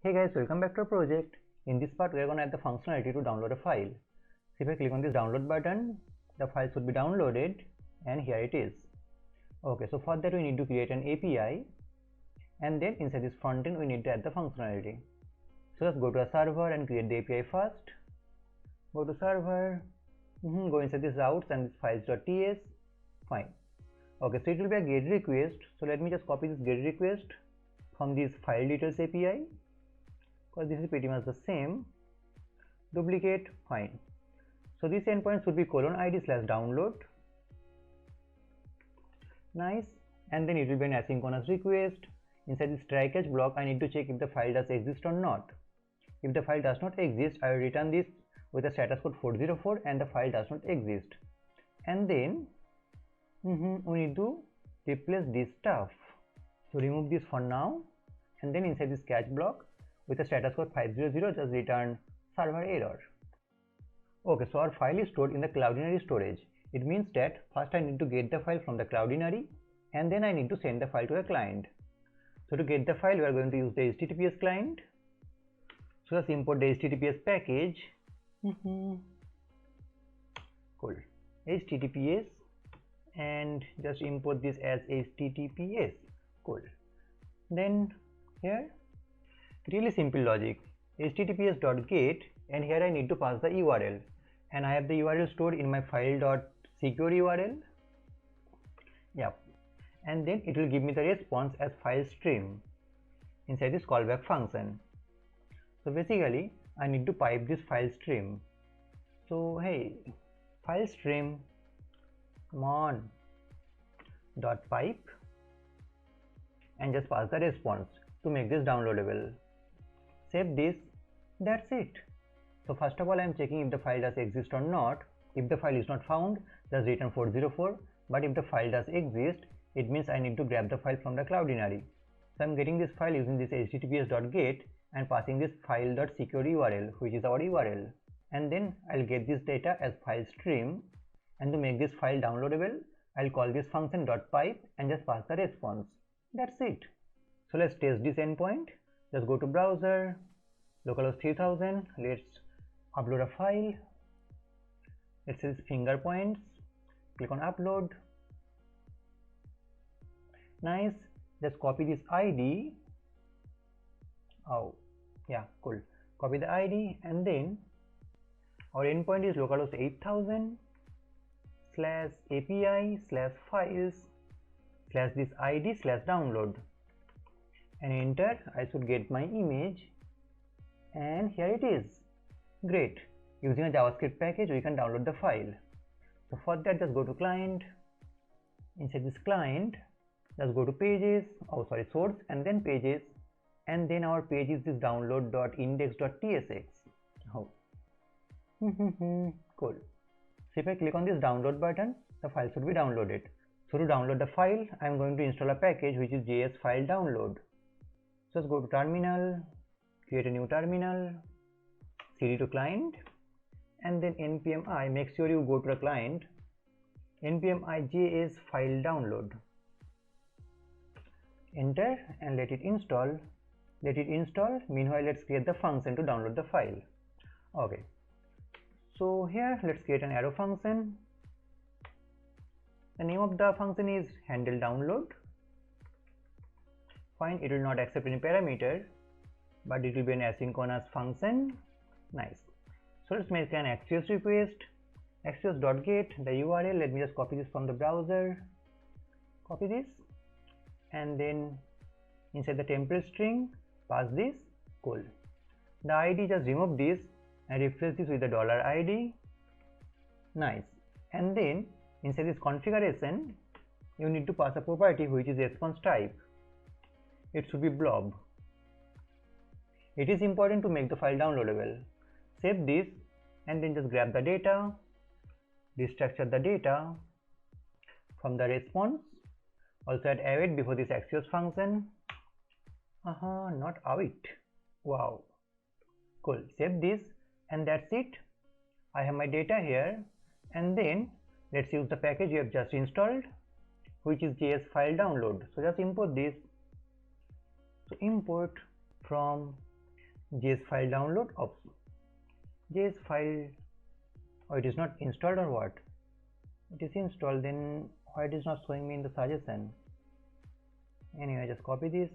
Hey guys, welcome back to our project. In this part, we are going to add the functionality to download a file. So if I click on this download button, the file should be downloaded, and here it is. Okay, so for that we need to create an API, and then inside this frontend we need to add the functionality. So let's go to a server and create the API first. Go to server, go inside this routes and this files.ts. Fine. Okay, so it will be a GET request. So let me just copy this GET request from this file details API, because this is pretty much the same. Duplicate. Fine. So this endpoint should be :id/download. Nice. And then it will be an asynchronous request. Inside this try catch block, I need to check if the file does exist or not. If the file does not exist, I will return this with a status code 404 and the file does not exist. And then we need to replace this stuff. So remove this for now, and then inside this catch block with a status code 500, just return server error. Okay, so our file is stored in the cloudinary storage. It means that first I need to get the file from the cloudinary, and then I need to send the file to a client. So to get the file, we are going to use the HTTPS client. So let's import the HTTPS package. Cool. HTTPS, and just import this as HTTPS. Cool. Then here, really simple logic. https.get, and here I need to pass the URL, and I have the URL stored in my file.secure URL. Yep. And then it will give me the response as file stream inside this callback function. So basically I need to pipe this file stream. So hey, file stream, come on, dot pipe, and just pass the response to make this downloadable. Save this. That's it. So first of all, I am checking if the file does exist or not. If the file is not found, just return 404. But if the file does exist, it means I need to grab the file from the cloudinary. So I am getting this file using this https.get and passing this file.secure URL, which is our URL. And then I'll get this data as file stream, and to make this file downloadable, I'll call this function .pipe and just pass the response. That's it. So let's test this endpoint. Just go to browser, localhost 3000, let's upload a file. It says finger points, click on upload. Nice. Just copy this ID. Oh yeah, cool. Copy the ID, and then our endpoint is localhost 8000/API/files/this ID/download, and enter. I should get my image, and here it is. Great. Using a JavaScript package, we can download the file. So for that, just go to client. Inside this client, just go to pages, source, and then pages, and then our page is this download.index.tsx. Oh. Cool. So if I click on this download button, the file should be downloaded. So to download the file, I am going to install a package which is JS file download. So just go to terminal, create a new terminal, cd to client, and then npm i, make sure you go to the client, npm i JS file download. Enter and let it install. Meanwhile, let's create the function to download the file. Okay. So here, let's create an arrow function. The name of the function is handle download. Fine, it will not accept any parameter, but it will be an asynchronous function. Nice. So let's make an Axios request. Axios.get, the URL. Let me just copy this from the browser. Copy this, and then inside the template string, pass this. Cool. The ID, just remove this and replace this with the $ID. Nice. And then inside this configuration, you need to pass a property which is response type. It should be blob. It is important to make the file downloadable. Save this, and then just grab the data, destructure the data from the response. Also add await before this Axios function. Not await. Wow. Cool. Save this, and that's it. I have my data here, and then let's use the package we have just installed, which is JS file download. So just import this. So import from JS file download. Oops, JS file, oh, it is not installed or what? It is installed, then why it is not showing me in the suggestion? Anyway, just copy this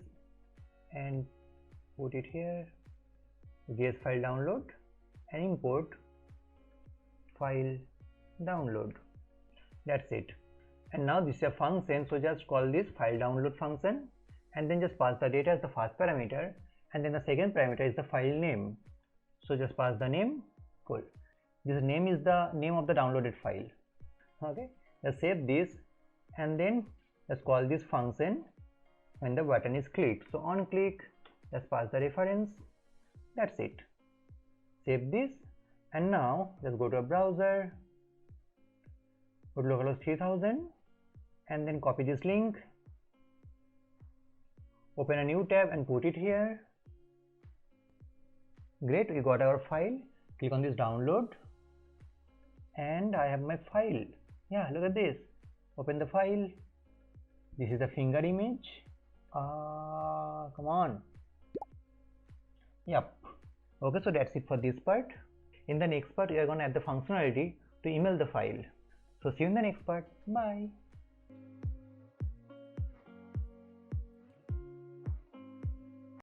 and put it here, JS file download, and import file download. That's it. And now this is a function, so just call this file download function and then just pass the data as the first parameter, and then the second parameter is the file name. So just pass the name. Cool. This name is the name of the downloaded file. Okay, just save this and then just call this function when the button is clicked. So on click, just pass the reference. That's it. Save this, and now just go to a browser, go to localhost 3000 and then copy this link, open a new tab and put it here. Great, we got our file. Click on this download and I have my file. Yeah, look at this. Open the file. This is a finger image. Come on. Yep. Okay, so that's it for this part. In the next part, we are going to add the functionality to email the file. So see you in the next part. Bye.